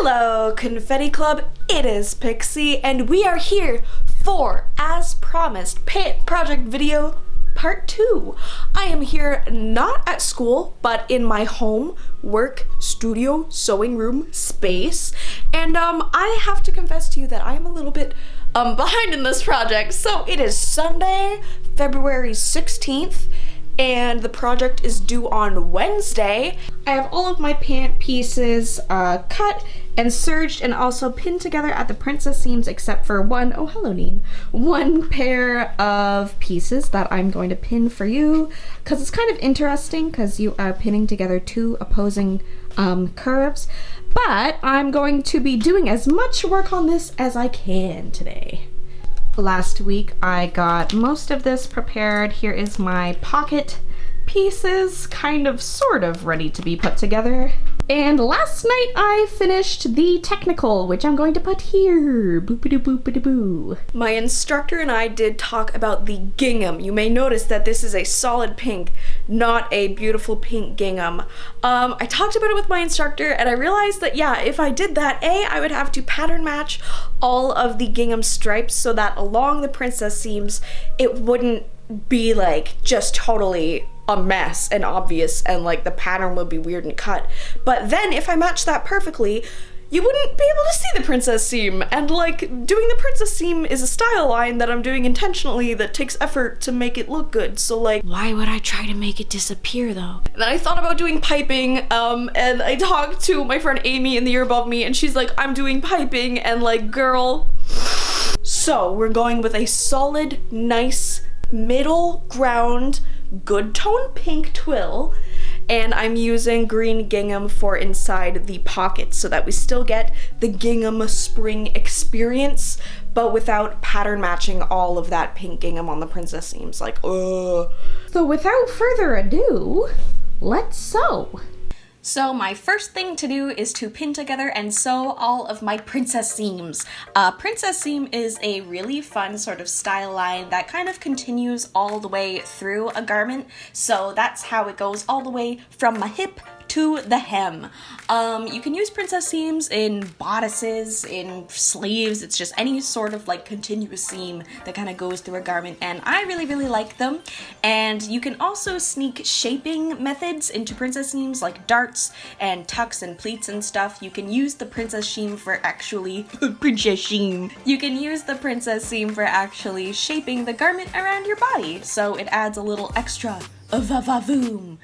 Hello, Confetti Club, it is Pixie, and we are here for, as promised, Paint Project Video Part 2. I am here not at school, but in my home, work, studio, sewing room, space, and I have to confess to you that I am a little bit behind in this project. So it is Sunday, February 16th, and the project is due on Wednesday. I have all of my pant pieces cut and serged and also pinned together at the princess seams except for one pair of pieces that I'm going to pin for you because it's kind of interesting because you are pinning together two opposing curves. But I'm going to be doing as much work on this as I can today. Last week I got most of this prepared. Here is my pocket pieces, kind of sort of ready to be put together. And last night I finished the technical, which I'm going to put here. Boop-a-doo-boop-a-doo-boo. My instructor and I did talk about the gingham. You may notice that this is a solid pink, not a beautiful pink gingham. I talked about it with my instructor and I realized that, yeah, if I did that, I would have to pattern match all of the gingham stripes so that along the princess seams, it wouldn't be like just totally a mess and obvious and like the pattern would be weird and cut. But then if I matched that perfectly, you wouldn't be able to see the princess seam, and like doing the princess seam is a style line that I'm doing intentionally that takes effort to make it look good. So like, why would I try to make it disappear though? And then I thought about doing piping, and I talked to my friend Amy in the year above me and she's like, I'm doing piping, and like, girl. So we're going with a solid, nice, middle ground, good tone pink twill, and I'm using green gingham for inside the pockets so that we still get the gingham spring experience, but without pattern matching all of that pink gingham on the princess seams. Like, ugh. So without further ado, let's sew. So my first thing to do is to pin together and sew all of my princess seams. Princess seam is a really fun sort of style line that kind of continues all the way through a garment. So that's how it goes all the way from my hip to the hem. You can use princess seams in bodices, in sleeves. It's just any sort of like continuous seam that kind of goes through a garment, and I really, really like them. And you can also sneak shaping methods into princess seams like darts and tucks and pleats and stuff. You can use the princess seam for actually You can use the princess seam for actually shaping the garment around your body, so it adds a little extra va-va-voom.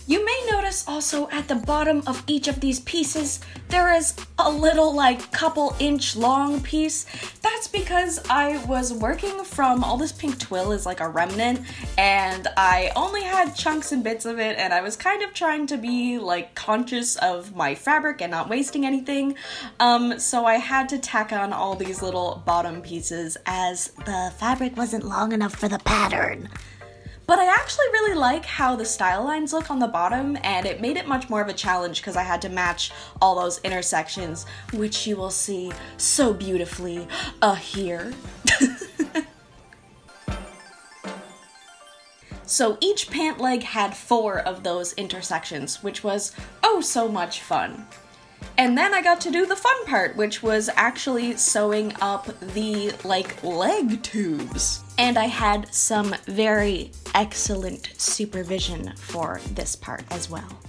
You may notice also at the bottom of each of these pieces, there is a little like couple inch long piece. That's because I was working from, all this pink twill is like a remnant, and I only had chunks and bits of it, and I was kind of trying to be like conscious of my fabric and not wasting anything. So I had to tack on all these little bottom pieces as the fabric wasn't long enough for the pattern. But I actually really like how the style lines look on the bottom, and it made it much more of a challenge because I had to match all those intersections, which you will see so beautifully here. So each pant leg had 4 of those intersections, which was oh so much fun. And then I got to do the fun part, which was actually sewing up the like leg tubes. And I had some very excellent supervision for this part as well.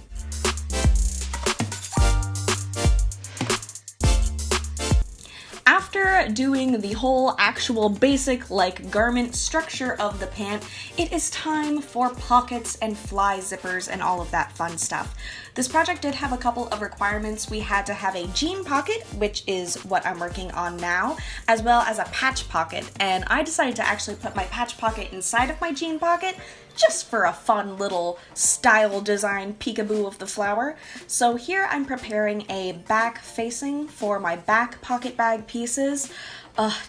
After doing the whole actual basic like garment structure of the pant, it is time for pockets and fly zippers and all of that fun stuff. This project did have a couple of requirements. We had to have a jean pocket, which is what I'm working on now, as well as a patch pocket, and I decided to actually put my patch pocket inside of my jean pocket just for a fun little style design peekaboo of the flower. So here I'm preparing a back facing for my back pocket bag pieces.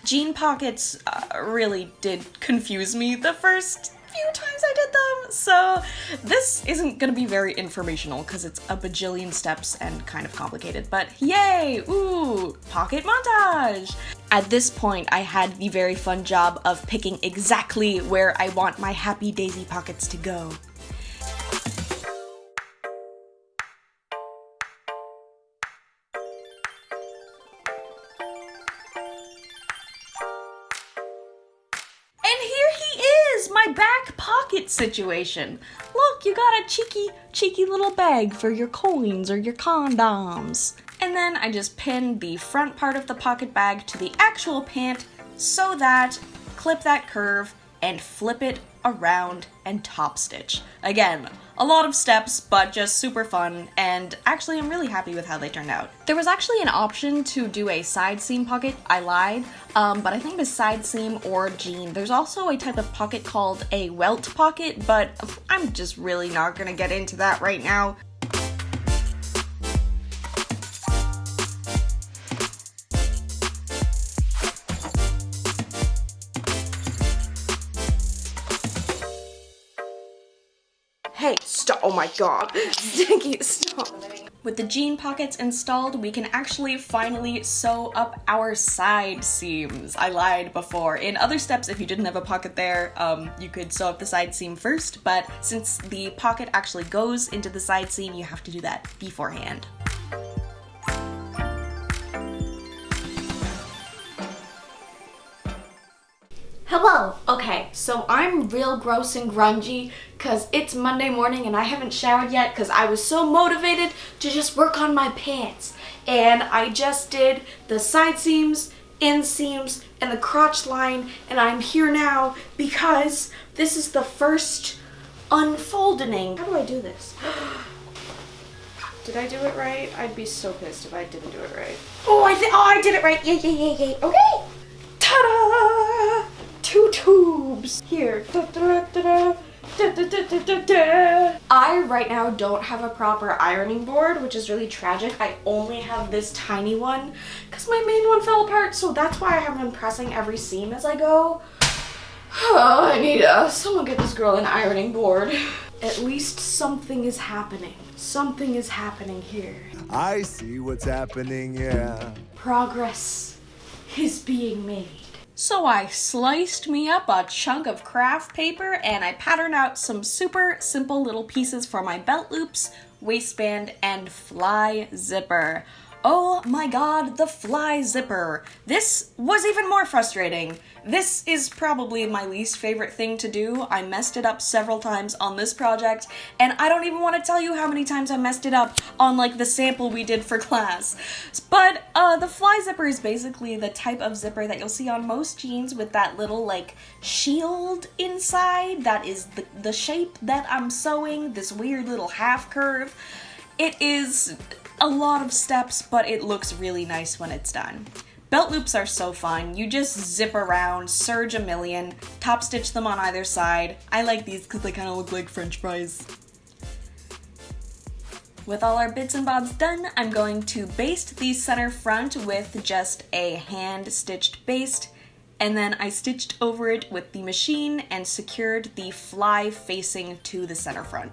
Jean pockets really did confuse me the first few times I did them, so this isn't gonna be very informational because it's a bajillion steps and kind of complicated, but yay! Ooh, pocket montage! At this point, I had the very fun job of picking exactly where I want my happy daisy pockets to go. my back pocket situation. Look, you got a cheeky little bag for your coins or your condoms. And then I just pinned the front part of the pocket bag to the actual pant so that, clip that curve, and flip it around and top stitch. Again, a lot of steps, but just super fun, and actually I'm really happy with how they turned out. There was actually an option to do a side seam pocket. I lied, but I think it was side seam or jean. There's also a type of pocket called a welt pocket, but I'm just really not gonna get into that right now. Hey, stop. Oh my god. Stinky, stop. With the jean pockets installed, we can actually finally sew up our side seams. I lied before. In other steps, if you didn't have a pocket there, you could sew up the side seam first, but since the pocket actually goes into the side seam, you have to do that beforehand. Hello. Okay, so I'm real gross and grungy because it's Monday morning and I haven't showered yet because I was so motivated to just work on my pants. And I just did the side seams, inseams, and the crotch line, and I'm here now because this is the first unfolding. How do I do this? Did I do it right? I'd be so pissed if I didn't do it right. Oh, I did it right. Yay. Okay. Ta-da! 2 tubes. Here. I right now don't have a proper ironing board, which is really tragic. I only have this tiny one because my main one fell apart, so that's why I haven't been pressing every seam as I go. Oh, I need someone get this girl an ironing board. At least something is happening. Something is happening here. I see what's happening, yeah. Progress is being made. So I sliced me up a chunk of craft paper and I patterned out some super simple little pieces for my belt loops, waistband, and fly zipper. Oh my god, the fly zipper. This was even more frustrating. This is probably my least favorite thing to do. I messed it up several times on this project, and I don't even want to tell you how many times I messed it up on like the sample we did for class. But the fly zipper is basically the type of zipper that you'll see on most jeans with that little like shield inside. That is the shape that I'm sewing, this weird little half curve. It is a lot of steps, but it looks really nice when it's done. Belt loops are so fun. You just zip around, surge a million, top stitch them on either side. I like these because they kind of look like French fries. With all our bits and bobs done, I'm going to baste the center front with just a hand-stitched baste, and then I stitched over it with the machine and secured the fly facing to the center front.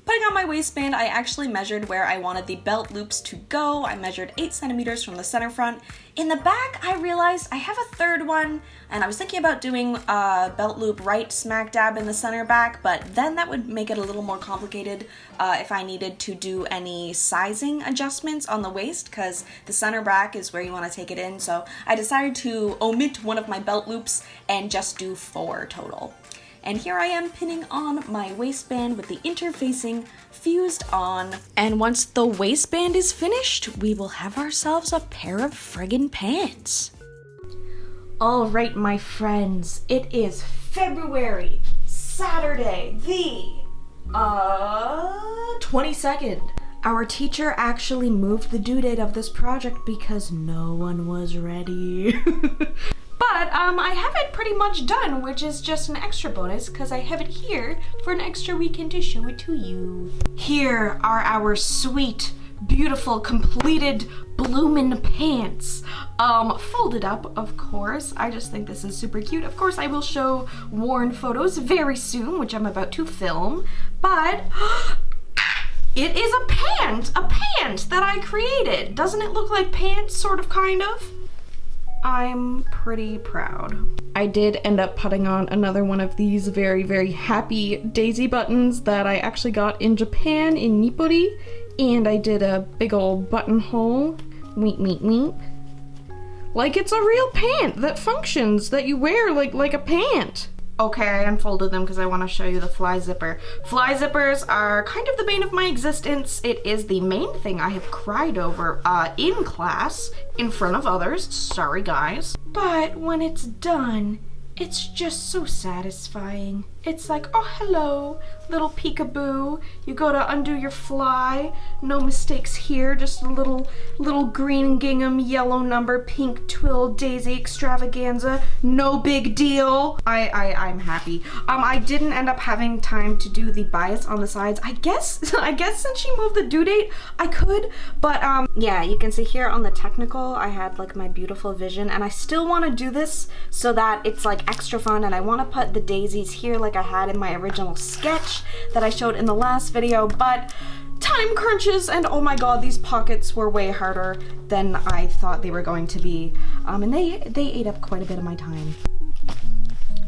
Putting on my waistband, I actually measured where I wanted the belt loops to go. I measured 8 centimeters from the center front. In the back, I realized I have a third one, and I was thinking about doing a belt loop right smack dab in the center back, but then that would make it a little more complicated if I needed to do any sizing adjustments on the waist, because the center back is where you want to take it in, so I decided to omit one of my belt loops and just do 4 total. And here I am pinning on my waistband with the interfacing fused on. And once the waistband is finished, we will have ourselves a pair of friggin' pants. All right, my friends, it is February, Saturday, the 22nd. Our teacher actually moved the due date of this project because no one was ready. But I have it pretty much done, which is just an extra bonus because I have it here for an extra weekend to show it to you. Here are our sweet, beautiful, completed bloomin' pants. Folded up, of course. I just think this is super cute. Of course, I will show worn photos very soon, which I'm about to film, but it is a pant that I created. Doesn't it look like pants, sort of, kind of? I'm pretty proud. I did end up putting on another one of these very, very happy daisy buttons that I actually got in Japan in Nippori, and I did a big old buttonhole. Weep, weep, weep. Like it's a real pant that functions, that you wear like a pant. Okay, I unfolded them because I want to show you the fly zipper. Fly zippers are kind of the bane of my existence. It is the main thing I have cried over in class, in front of others. Sorry, guys. But when it's done, it's just so satisfying. It's like, oh, hello, little peekaboo. You go to undo your fly. No mistakes here. Just a little green gingham, yellow number, pink twill, daisy extravaganza. No big deal. I'm happy. I didn't end up having time to do the bias on the sides. I guess since she moved the due date, I could. But yeah, you can see here on the technical, I had like my beautiful vision, and I still want to do this so that it's like extra fun, and I want to put the daisies here like I had in my original sketch that I showed in the last video, but time crunches, and oh my god, these pockets were way harder than I thought they were going to be, and they ate up quite a bit of my time.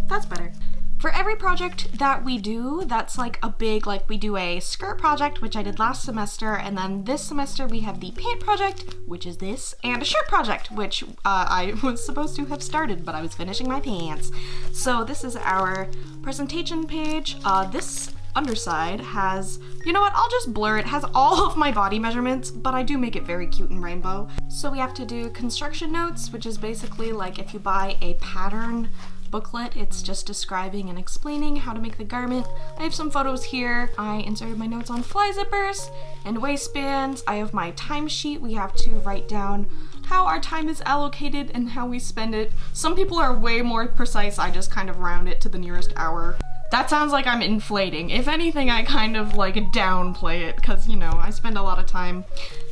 That's better. For every project that we do, that's like a big, like we do a skirt project, which I did last semester, and then this semester we have the pant project, which is this, and a shirt project, which I was supposed to have started, but I was finishing my pants. So this is our presentation page. This underside has, you know what, I'll just blur it, has all of my body measurements, but I do make it very cute and rainbow. So we have to do construction notes, which is basically like if you buy a pattern booklet, it's just describing and explaining how to make the garment. I have some photos here. I inserted my notes on fly zippers and waistbands. I have my timesheet. We have to write down how our time is allocated and how we spend it. Some people are way more precise. I just kind of round it to the nearest hour. That sounds like I'm inflating. If anything, I kind of like downplay it because, you know, I spend a lot of time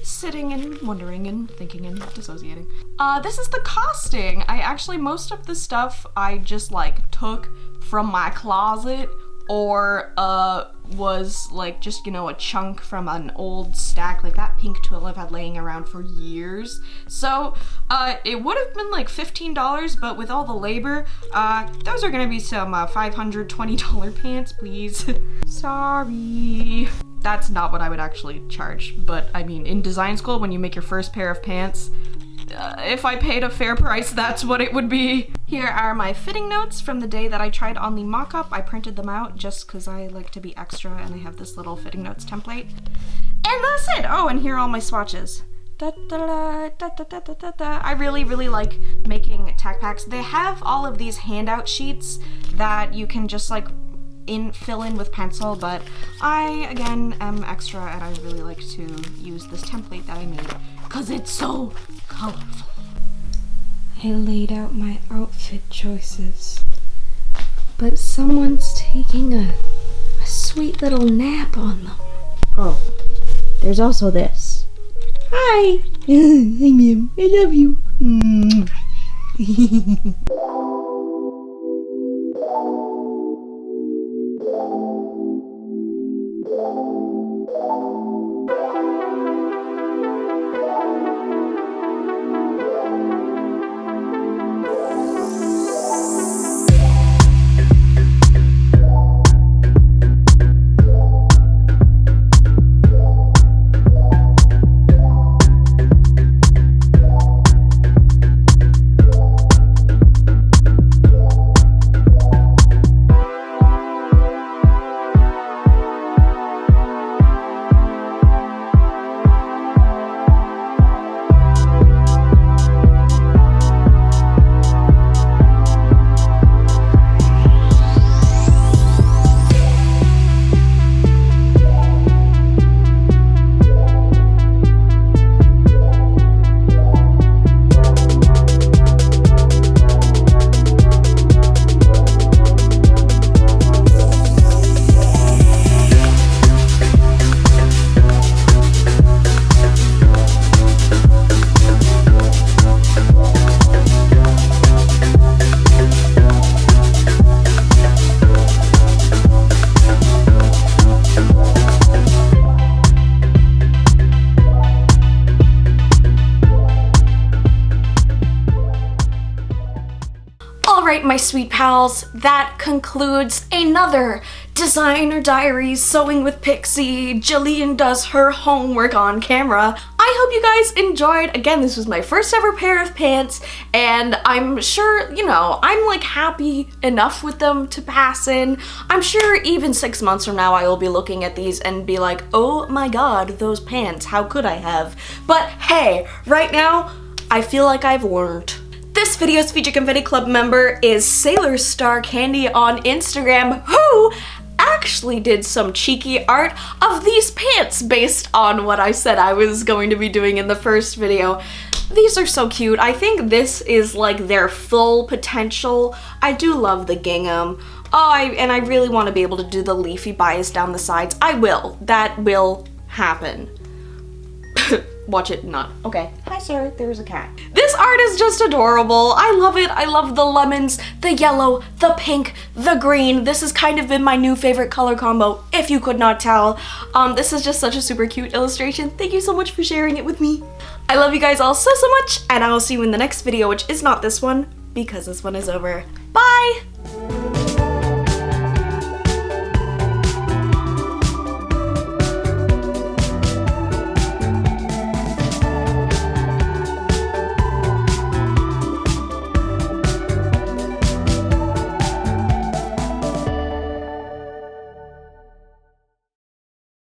sitting and wondering and thinking and dissociating. This is the costing. Most of the stuff I just like took from my closet or was like just, you know, a chunk from an old stack, like that pink twill I've had laying around for years. So it would have been like $15, but with all the labor, those are gonna be some $520 pants, please. Sorry. That's not what I would actually charge, but I mean, in design school, when you make your first pair of pants, if I paid a fair price, that's what it would be. Here are my fitting notes from the day that I tried on the mock-up. I printed them out just because I like to be extra, and I have this little fitting notes template. And that's it! Oh, and here are all my swatches. I really like making tack packs. They have all of these handout sheets that you can just like fill in with pencil, but I, again, am extra, and I really like to use this template that I made because it's so colorful. I laid out my outfit choices, but someone's taking a sweet little nap on them. Oh, there's also this. Hi! Hi, ma'am. I love you. Alright, my sweet pals, that concludes another Designer Diaries Sewing with Pixie. Jillian does her homework on camera. I hope you guys enjoyed. Again, this was my first ever pair of pants, and I'm sure, you know, I'm like happy enough with them to pass in. I'm sure even 6 months from now I will be looking at these and be like, oh my god, those pants, how could I have? But hey, right now, I feel like I've learned. This video's feature confetti club member is Sailor Star Candy on Instagram, who actually did some cheeky art of these pants based on what I said I was going to be doing in the first video. These are so cute. I think this is like their full potential. I do love the gingham. Oh, and I really want to be able to do the leafy bias down the sides. I will. That will happen. Watch it not. Okay. Hi, sir. There's a cat. This art is just adorable. I love it. I love the lemons, the yellow, the pink, the green. This has kind of been my new favorite color combo, if you could not tell. This is just such a super cute illustration. Thank you so much for sharing it with me. I love you guys all so much, and I will see you in the next video, which is not this one, because this one is over. Bye!